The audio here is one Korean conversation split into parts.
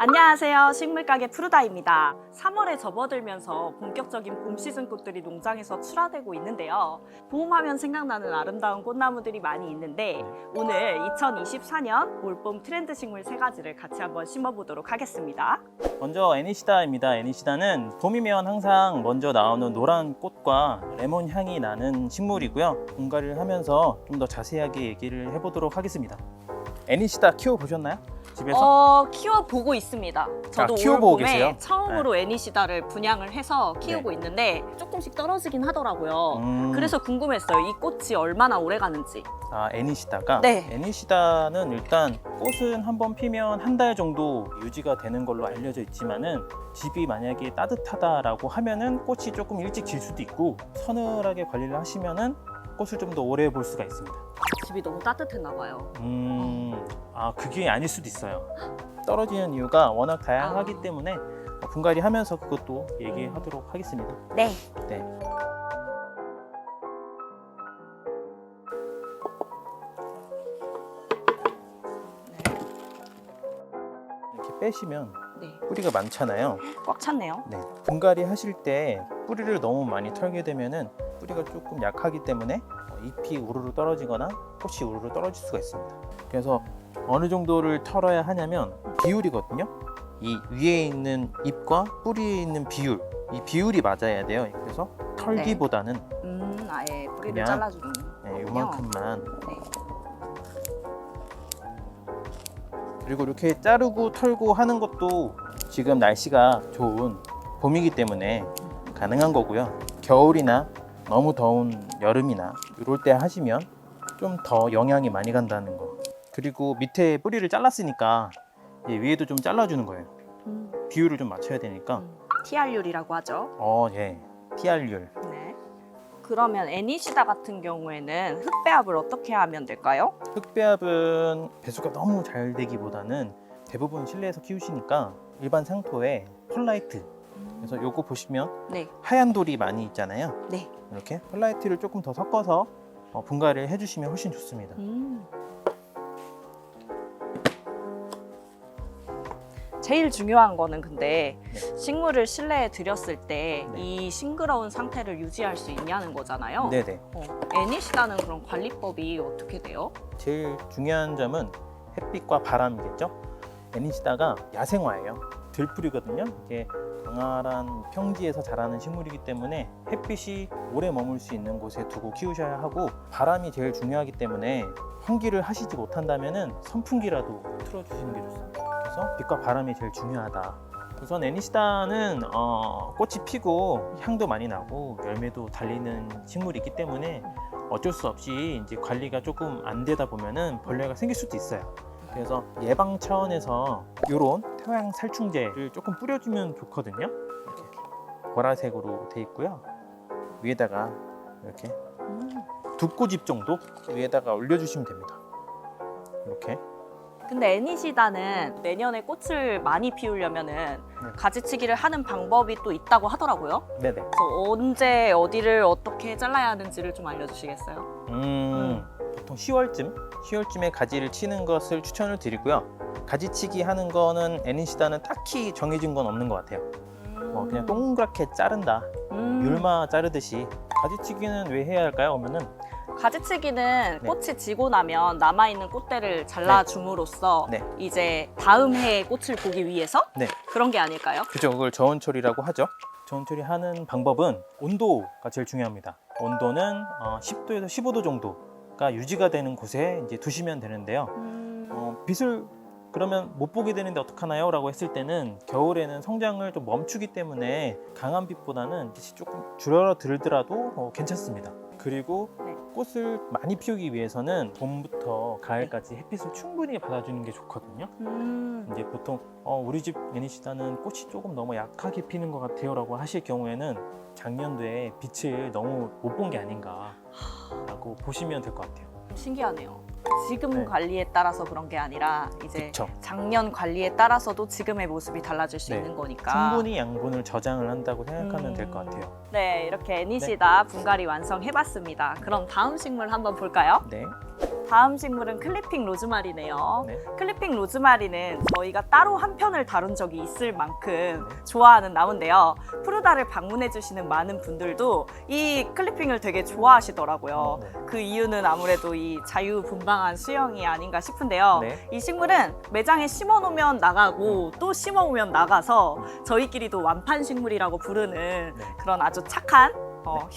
안녕하세요. 식물가게 푸르다입니다. 3월에 접어들면서 본격적인 봄 시즌 꽃들이 농장에서 출하되고 있는데요. 봄하면 생각나는 아름다운 꽃나무들이 많이 있는데 오늘 2024년 올봄 트렌드 식물 3가지를 같이 한번 심어보도록 하겠습니다. 먼저 애니시다입니다. 애니시다는 봄이면 항상 먼저 나오는 노란 꽃과 레몬 향이 나는 식물이고요. 분갈이를 하면서 좀 더 자세하게 얘기를 해보도록 하겠습니다. 애니시다 키워보셨나요? 집에서? 키워보고 있습니다. 저도 올 키워보고 봄에 계세요? 처음으로 애니시다를 분양을 해서 키우고 있는데 조금씩 떨어지긴 하더라고요. 그래서 궁금했어요. 이 꽃이 얼마나 오래 가는지. 애니시다가? 네. 애니시다는 일단 꽃은 한번 피면 한 달 정도 유지가 되는 걸로 알려져 있지만은 집이 만약에 따뜻하다라고 하면은 꽃이 조금 일찍 질 수도 있고 서늘하게 관리를 하시면은 꽃을 좀 더 오래 볼 수가 있습니다. 집이 너무 따뜻했나 봐요. 그게 아닐 수도 있어요. 떨어지는 이유가 워낙 다양하기 때문에 분갈이 하면서 그것도 얘기하도록 하겠습니다. 네. 네. 이렇게 빼시면 네. 뿌리가 많잖아요. 꽉 찼네요. 네. 분갈이 하실 때 뿌리를 너무 많이 털게 되면은 뿌리가 조금 약하기 때문에 잎이 우르르 떨어지거나 꽃이 우르르 떨어질 수가 있습니다. 그래서 어느 정도를 털어야 하냐면 비율이거든요. 이 위에 있는 잎과 뿌리에 있는 비율, 이 비율이 맞아야 돼요. 그래서 털기보다는 아예 뿌리를 그냥, 잘라주는. 요만큼만. 네. 그리고 이렇게 자르고 털고 하는 것도 지금 날씨가 좋은 봄이기 때문에 가능한 거고요. 겨울이나 너무 더운 여름이나 이럴 때 하시면 좀 더 영향이 많이 간다는 거. 그리고 밑에 뿌리를 잘랐으니까 위에도 좀 잘라주는 거예요. 비율을 좀 맞춰야 되니까. TR율이라고 하죠. 예. TR율. 네. 그러면 애니시다 같은 경우에는 흙배합을 어떻게 하면 될까요? 흙배합은 배수가 너무 잘 되기보다는 대부분 실내에서 키우시니까 일반 상토에 펄라이트. 그래서 요거 보시면 네. 하얀 돌이 많이 있잖아요. 네. 이렇게 펄라이트를 조금 더 섞어서 분갈이를 해주시면 훨씬 좋습니다. 제일 중요한 거는 근데 네. 식물을 실내에 들였을 때 이 네. 싱그러운 상태를 유지할 수 있냐는 거잖아요. 네네. 애니시다는 그런 관리법이 어떻게 돼요? 제일 중요한 점은 햇빛과 바람이겠죠. 애니시다가 야생화예요. 들풀이거든요. 이게 광활한 평지에서 자라는 식물이기 때문에 햇빛이 오래 머물 수 있는 곳에 두고 키우셔야 하고 바람이 제일 중요하기 때문에 환기를 하시지 못한다면은 선풍기라도 틀어주시는 게 좋습니다. 그래서 빛과 바람이 제일 중요하다. 우선 애니시다는 꽃이 피고 향도 많이 나고 열매도 달리는 식물이기 때문에 어쩔 수 없이 이제 관리가 조금 안 되다 보면은 벌레가 생길 수도 있어요. 그래서 예방 차원에서 이런 태양 살충제를 조금 뿌려주면 좋거든요. 이렇게 보라색으로 돼 있고요. 위에다가 이렇게 두 꼬집 정도 위에다가 올려주시면 됩니다. 이렇게. 근데 애니시다는 내년에 꽃을 많이 피우려면은 가지치기를 하는 방법이 또 있다고 하더라고요. 네네. 그래서 언제 어디를 어떻게 잘라야 하는지를 좀 알려주시겠어요? 보통 10월쯤에 가지를 치는 것을 추천을 드리고요. 가지치기 하는 거는 애니시다는 딱히 정해진 건 없는 것 같아요. 그냥 동그랗게 자른다. 율마 자르듯이. 가지치기는 왜 해야 할까요? 그러면은 가지치기는 네. 꽃이 지고 나면 남아있는 꽃대를 잘라줌으로써 네. 이제 다음 해의 꽃을 보기 위해서 네. 그런 게 아닐까요? 그죠. 그걸 저온 처리라고 하죠. 저온 처리하는 방법은 온도가 제일 중요합니다. 온도는 10도에서 15도 정도가 유지가 되는 곳에 이제 두시면 되는데요. 빛을 그러면 못 보게 되는데 어떡하나요? 라고 했을 때는 겨울에는 성장을 좀 멈추기 때문에 강한 빛보다는 빛이 조금 줄어들더라도 괜찮습니다. 그리고 네. 꽃을 많이 피우기 위해서는 봄부터 가을까지 햇빛을 충분히 받아주는 게 좋거든요. 이제 보통 우리 집 애니시다는 꽃이 조금 너무 약하게 피는 것 같아요 라고 하실 경우에는 작년도에 빛을 너무 못 본 게 아닌가 라고 보시면 될 것 같아요. 신기하네요. 지금 네. 관리에 따라서 그런 게 아니라 이제 그쵸. 작년 관리에 따라서도 지금의 모습이 달라질 수 네. 있는 거니까 충분히 양분을 저장을 한다고 생각하면 될 것 같아요. 네, 이렇게 애니시다 분갈이 완성해봤습니다. 그럼 다음 식물 한번 볼까요? 네. 다음 식물은 클리핑 로즈마리네요. 네. 클리핑 로즈마리는 저희가 따로 한 편을 다룬 적이 있을 만큼 좋아하는 나무인데요. 푸르다를 방문해 주시는 많은 분들도 이 클리핑을 되게 좋아하시더라고요. 네. 그 이유는 아무래도 이 자유분방한 수영이 아닌가 싶은데요. 네. 이 식물은 매장에 심어놓으면 나가고 또 심어오면 나가서 저희끼리도 완판 식물이라고 부르는 그런 아주 착한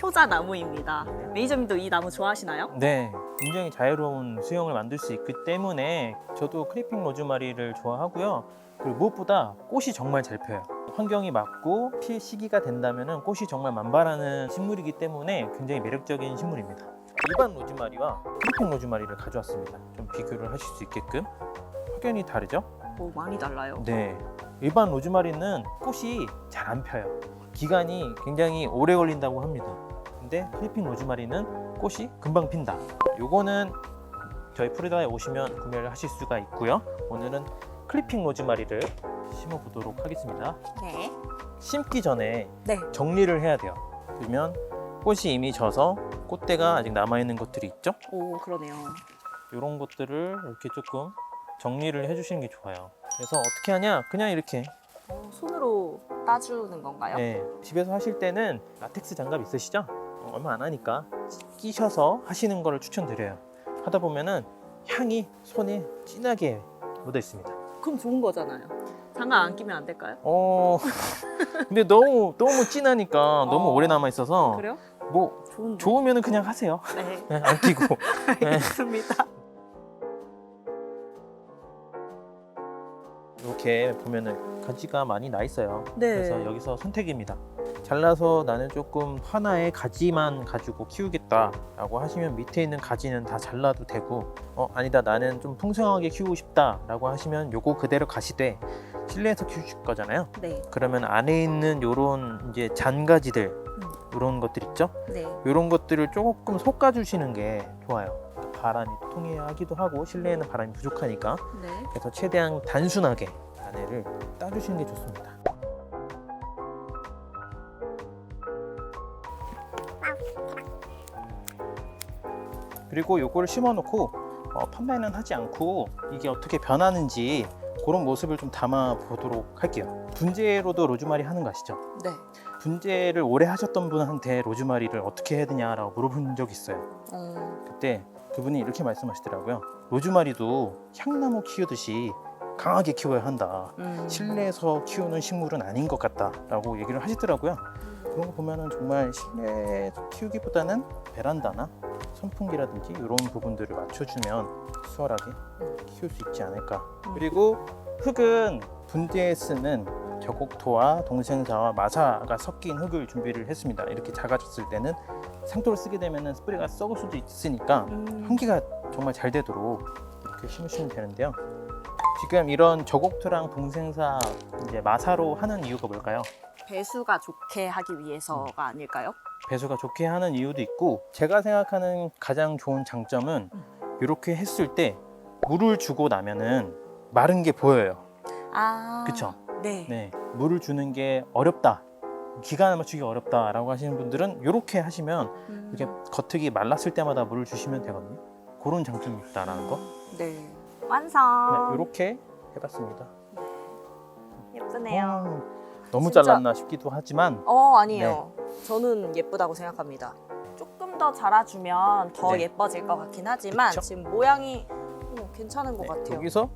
효자 나무입니다. 매니저님도 이 나무 좋아하시나요? 네, 굉장히 자유로운 수영을 만들 수 있기 때문에 저도 클리핑 로즈마리를 좋아하고요. 그리고 무엇보다 꽃이 정말 잘 펴요. 환경이 맞고 필 시기가 된다면 꽃이 정말 만발하는 식물이기 때문에 굉장히 매력적인 식물입니다. 일반 로즈마리와 클리핑 로즈마리를 가져왔습니다. 좀 비교를 하실 수 있게끔. 확연히 다르죠? 오, 많이 달라요. 네, 일반 로즈마리는 꽃이 잘 안 펴요. 기간이 굉장히 오래 걸린다고 합니다. 근데 클리핑 로즈마리는 꽃이 금방 핀다. 요거는 저희 푸르다에 오시면 구매를 하실 수가 있고요. 오늘은 클리핑 로즈마리를 심어 보도록 하겠습니다. 네. 심기 전에 네. 정리를 해야 돼요. 그러면 꽃이 이미 져서 꽃대가 아직 남아있는 것들이 있죠? 오, 그러네요. 이런 것들을 이렇게 조금 정리를 해주시는 게 좋아요. 그래서 어떻게 하냐? 그냥 이렇게 손으로 따주는 건가요? 네, 집에서 하실 때는 라텍스 장갑 있으시죠? 얼마 안 하니까 끼셔서 하시는 거를 추천드려요. 하다 보면은 향이 손에 진하게 묻어 있습니다. 그럼 좋은 거잖아요. 장갑 안 끼면 안 될까요? 근데 너무 진하니까 너무 오래 남아 있어서 그래요? 뭐 좋은데. 좋으면은 그냥 하세요. 네. 네, 안 끼고. 네. 알겠습니다. 이렇게 보면은 가지가 많이 나 있어요. 네. 그래서 여기서 선택입니다. 잘라서 나는 조금 하나의 가지만 가지고 키우겠다라고 하시면 밑에 있는 가지는 다 잘라도 되고, 아니다 나는 좀 풍성하게 키우고 싶다라고 하시면 요거 그대로 가시되 실내에서 키우실 거잖아요. 네. 그러면 안에 있는 요런 이제 잔가지들 요런 것들 있죠? 네. 요런 것들을 조금 솎아주시는 게 좋아요. 바람이 통해하기도 하고 실내에는 바람이 부족하니까. 네. 그래서 최대한 단순하게 안에를 따주시는 게 좋습니다. 그리고 요거를 심어놓고 판매는 하지 않고 이게 어떻게 변하는지 그런 모습을 좀 담아 보도록 할게요. 분재로도 로즈마리 하는 거 아시죠? 네. 분재를 오래 하셨던 분한테 로즈마리를 어떻게 해야 되냐라고 물어본 적이 있어요. 그때 그분이 이렇게 말씀하시더라고요. 로즈마리도 향나무 키우듯이 강하게 키워야 한다. 실내에서 키우는 식물은 아닌 것 같다라고 얘기를 하시더라고요. 그런 거 보면은 정말 실내에서 키우기보다는 베란다나 선풍기라든지 이런 부분들을 맞춰주면 수월하게 키울 수 있지 않을까. 그리고 흙은 분재에 쓰는 저곡토와 동생사와 마사가 섞인 흙을 준비를 했습니다. 이렇게 작아졌을 때는 상토를 쓰게 되면 스프레이가 썩을 수도 있으니까 환기가 정말 잘 되도록 이렇게 심으시면 되는데요. 지금 이런 저곡토랑 동생사 이제 마사로 하는 이유가 뭘까요? 배수가 좋게 하기 위해서가 아닐까요? 배수가 좋게 하는 이유도 있고, 제가 생각하는 가장 좋은 장점은 이렇게 했을 때 물을 주고 나면은 마른 게 보여요. 아, 그쵸? 네. 네, 물을 주는 게 어렵다, 기간을 맞추기 어렵다라고 하시는 분들은 이렇게 하시면 이렇게 겉흙이 말랐을 때마다 물을 주시면 되거든요. 그런 장점이 있다라는 거. 네. 완성. 네, 이렇게 해봤습니다. 예쁘네요. 너무 진짜- 잘랐나 싶기도 하지만 아니에요. 저는 예쁘다고 생각합니다. 조금 더 자라주면 더 네. 예뻐질 것 같긴 하지만 그쵸? 지금 모양이 괜찮은 것 네, 같아요. 여기서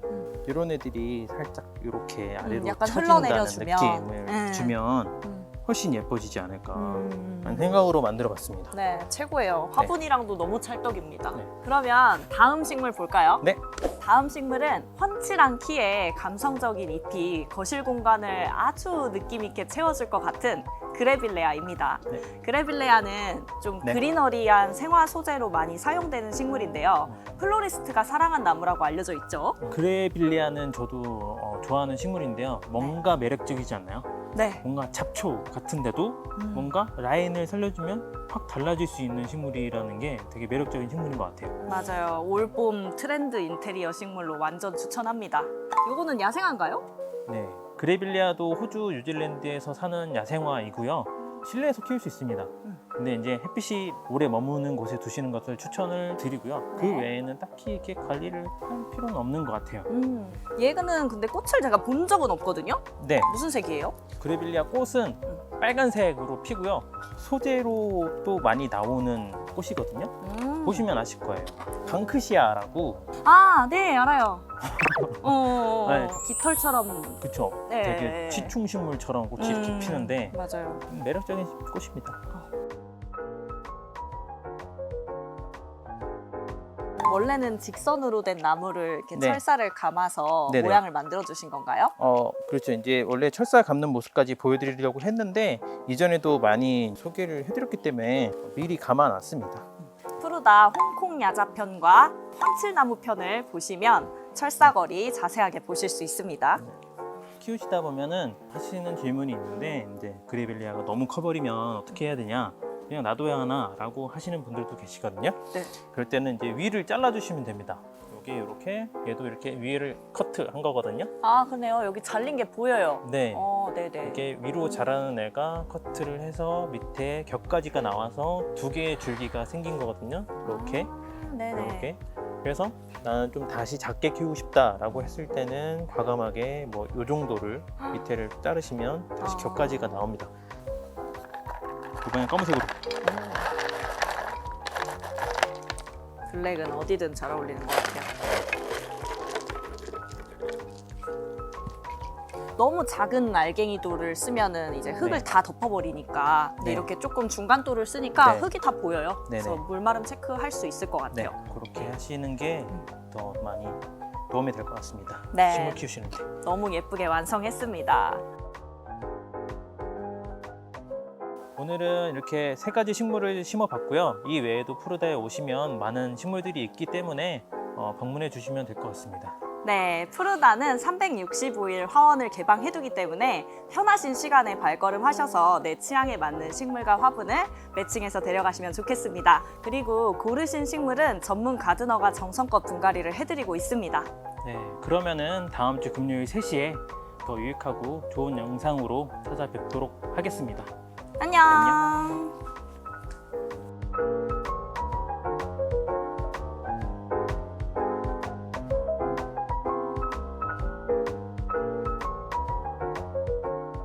이런 애들이 살짝 이렇게 아래로 약간 처진다는 흘러내려주면. 느낌을 주면 훨씬 예뻐지지 않을까 하는 음. 생각으로 만들어봤습니다. 네, 최고예요. 화분이랑도 너무 찰떡입니다. 네. 그러면 다음 식물 볼까요? 네. 다음 식물은 훤칠한 키에 감성적인 잎이 거실 공간을 아주 느낌 있게 채워줄 것 같은 그레빌레아입니다. 네. 그레빌레아는 좀 네. 그리너리한 생화 소재로 많이 사용되는 식물인데요. 플로리스트가 사랑한 나무라고 알려져 있죠. 그레빌리아는 저도 좋아하는 식물인데요. 뭔가 매력적이지 않나요? 네. 뭔가 잡초 같은데도 뭔가 라인을 살려주면 확 달라질 수 있는 식물이라는 게 되게 매력적인 식물인 것 같아요. 맞아요. 올봄 트렌드 인테리어 식물로 완전 추천합니다. 요거는 야생화인가요? 네, 그레빌리아도 호주, 뉴질랜드에서 사는 야생화이고요. 실내에서 키울 수 있습니다. 근데 이제 햇빛이 오래 머무는 곳에 두시는 것을 추천을 드리고요. 그 네. 외에는 딱히 이렇게 관리를 할 필요는 없는 것 같아요. 얘는 근데 꽃을 제가 본 적은 없거든요. 네, 무슨 색이에요? 그레빌리아 꽃은 빨간색으로 피고요. 소재로 또 많이 나오는 꽃이거든요. 보시면 아실 거예요. 강크시아라고. 아, 네, 알아요. 네. 깃털처럼. 그쵸? 네. 되게 치충식물처럼 꽃이 이렇게 피는데 맞아요. 매력적인 꽃입니다. 원래는 직선으로 된 나무를 이렇게 네. 철사를 감아서 네네. 모양을 만들어 주신 건가요? 그렇죠. 이제 원래 철사 감는 모습까지 보여드리려고 했는데 이전에도 많이 소개를 해드렸기 때문에 미리 감아놨습니다. 푸르다 홍콩 야자편과 황칠나무 편을 보시면 철사거리 자세하게 보실 수 있습니다. 키우시다 보면은 하시는 질문이 있는데 이제 그레빌리아가 너무 커버리면 어떻게 해야 되냐? 그냥 놔둬야 하나라고 하시는 분들도 계시거든요. 네. 그럴 때는 이제 위를 잘라주시면 됩니다. 여기 이렇게 얘도 이렇게 위를 커트한 거거든요. 아, 그러네요. 여기 잘린 게 보여요. 네. 네네. 이렇게 위로 자라는 애가 커트를 해서 밑에 겹가지가 나와서 두 개의 줄기가 생긴 거거든요. 이렇게, 네네. 이렇게. 그래서 나는 좀 다시 작게 키우고 싶다라고 했을 때는 과감하게 뭐 이 정도를 밑에를 자르시면 다시 겹가지가 나옵니다. 이번엔 검은색으로. 블랙은 어디든 잘 어울리는 것 같아요. 너무 작은 알갱이돌을 쓰면은 이제 흙을 네. 다 덮어버리니까 근데 네. 이렇게 조금 중간돌을 쓰니까 네. 흙이 다 보여요. 네네. 그래서 물마름 체크할 수 있을 것 네, 같아요. 그렇게 하시는 게 더 많이 도움이 될 것 같습니다. 네. 식물 키우시는 게. 너무 예쁘게 완성했습니다. 오늘은 이렇게 세 가지 식물을 심어봤고요. 이 외에도 푸르다에 오시면 많은 식물들이 있기 때문에 방문해 주시면 될 것 같습니다. 네, 푸르다는 365일 화원을 개방해두기 때문에 편하신 시간에 발걸음하셔서 내 취향에 맞는 식물과 화분을 매칭해서 데려가시면 좋겠습니다. 그리고 고르신 식물은 전문 가드너가 정성껏 분갈이를 해드리고 있습니다. 네, 그러면은 다음 주 금요일 3시에 더 유익하고 좋은 영상으로 찾아뵙도록 하겠습니다. 안녕.